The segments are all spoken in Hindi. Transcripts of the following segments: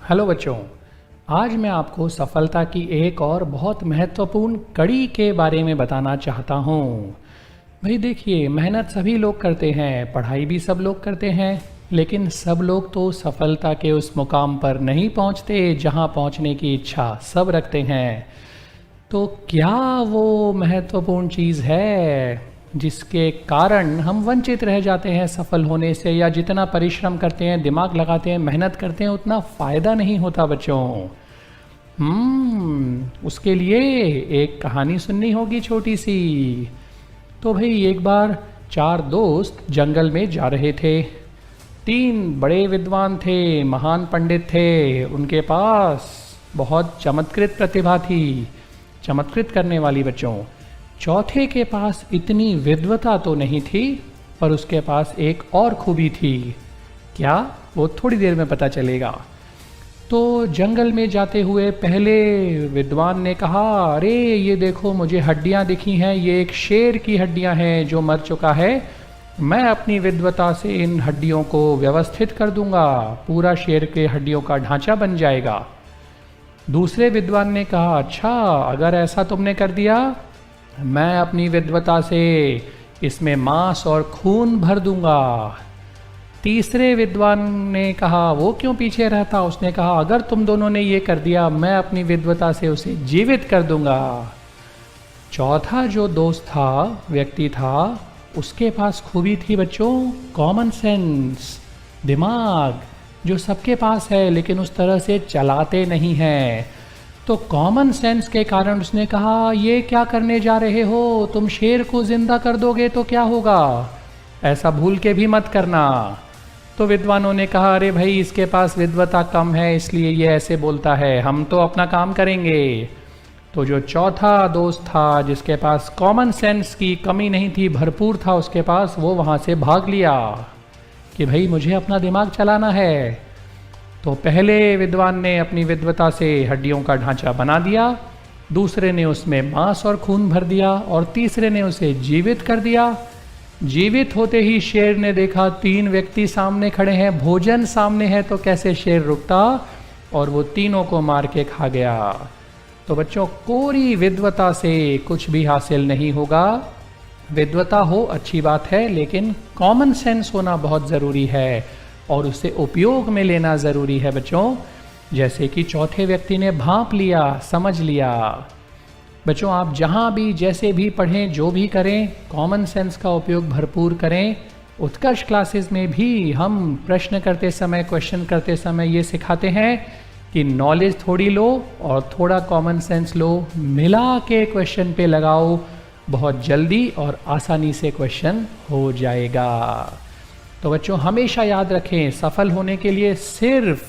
हेलो बच्चों, आज मैं आपको सफलता की एक और बहुत महत्वपूर्ण कड़ी के बारे में बताना चाहता हूँ। भाई देखिए, मेहनत सभी लोग करते हैं, पढ़ाई भी सब लोग करते हैं, लेकिन सब लोग तो सफलता के उस मुकाम पर नहीं पहुँचते जहाँ पहुँचने की इच्छा सब रखते हैं। तो क्या वो महत्वपूर्ण चीज़ है जिसके कारण हम वंचित रह जाते हैं सफल होने से, या जितना परिश्रम करते हैं, दिमाग लगाते हैं, मेहनत करते हैं, उतना फ़ायदा नहीं होता बच्चों? उसके लिए एक कहानी सुननी होगी छोटी सी। तो भाई एक बार चार दोस्त जंगल में जा रहे थे। तीन बड़े विद्वान थे, महान पंडित थे, उनके पास बहुत चमत्कृत प्रतिभा थी, चमत्कृत करने वाली बच्चों। चौथे के पास इतनी विद्वता तो नहीं थी, पर उसके पास एक और खूबी थी। क्या? वो थोड़ी देर में पता चलेगा। तो जंगल में जाते हुए पहले विद्वान ने कहा, अरे ये देखो, मुझे हड्डियां दिखी हैं, ये एक शेर की हड्डियां हैं जो मर चुका है। मैं अपनी विद्वता से इन हड्डियों को व्यवस्थित कर दूंगा, पूरा शेर के हड्डियों का ढांचा बन जाएगा। दूसरे विद्वान ने कहा, अच्छा अगर ऐसा तुमने कर दिया, मैं अपनी विद्वता से इसमें मांस और खून भर दूंगा। तीसरे विद्वान ने कहा, वो क्यों पीछे रहता, उसने कहा, अगर तुम दोनों ने ये कर दिया, मैं अपनी विद्वता से उसे जीवित कर दूंगा। चौथा जो दोस्त था, व्यक्ति था, उसके पास खूबी थी बच्चों, कॉमन सेंस, दिमाग, जो सबके पास है लेकिन उस तरह से चलाते नहीं हैं। तो कॉमन सेंस के कारण उसने कहा, ये क्या करने जा रहे हो, तुम शेर को जिंदा कर दोगे तो क्या होगा, ऐसा भूल के भी मत करना। तो विद्वानों ने कहा, अरे भाई इसके पास विद्वता कम है इसलिए ये ऐसे बोलता है, हम तो अपना काम करेंगे। तो जो चौथा दोस्त था, जिसके पास कॉमन सेंस की कमी नहीं थी, भरपूर था उसके पास, वो वहाँ से भाग लिया कि भाई मुझे अपना दिमाग चलाना है। तो पहले विद्वान ने अपनी विद्वता से हड्डियों का ढांचा बना दिया, दूसरे ने उसमें मांस और खून भर दिया, और तीसरे ने उसे जीवित कर दिया। जीवित होते ही शेर ने देखा तीन व्यक्ति सामने खड़े हैं, भोजन सामने है, तो कैसे शेर रुकता, और वो तीनों को मार के खा गया। तो बच्चों, कोरी विद्वता से कुछ भी हासिल नहीं होगा। विद्वता हो अच्छी बात है, लेकिन कॉमन सेंस होना बहुत ज़रूरी है और उसे उपयोग में लेना ज़रूरी है बच्चों। जैसे कि चौथे व्यक्ति ने भांप लिया, समझ लिया। बच्चों, आप जहाँ भी जैसे भी पढ़ें, जो भी करें, कॉमन सेंस का उपयोग भरपूर करें। उत्कर्ष क्लासेस में भी हम प्रश्न करते समय, क्वेश्चन करते समय ये सिखाते हैं कि नॉलेज थोड़ी लो और थोड़ा कॉमन सेंस लो, मिला के क्वेश्चन पे लगाओ, बहुत जल्दी और आसानी से क्वेश्चन हो जाएगा। तो बच्चों, हमेशा याद रखें, सफल होने के लिए सिर्फ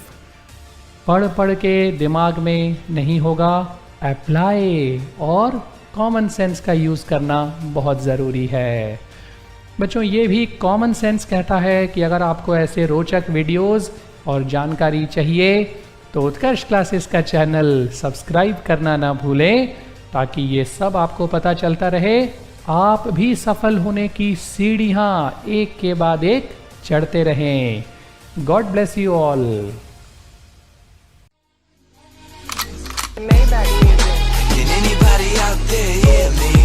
पढ़ पढ़ के दिमाग में नहीं होगा, अप्लाई और कॉमन सेंस का यूज़ करना बहुत ज़रूरी है। बच्चों, ये भी कॉमन सेंस कहता है कि अगर आपको ऐसे रोचक वीडियोस और जानकारी चाहिए तो उत्कर्ष क्लासेस का चैनल सब्सक्राइब करना ना भूलें, ताकि ये सब आपको पता चलता रहे, आप भी सफल होने की सीढ़ियाँ एक के बाद एक चढ़ते रहें। God bless you all. Can anybody out there hear me?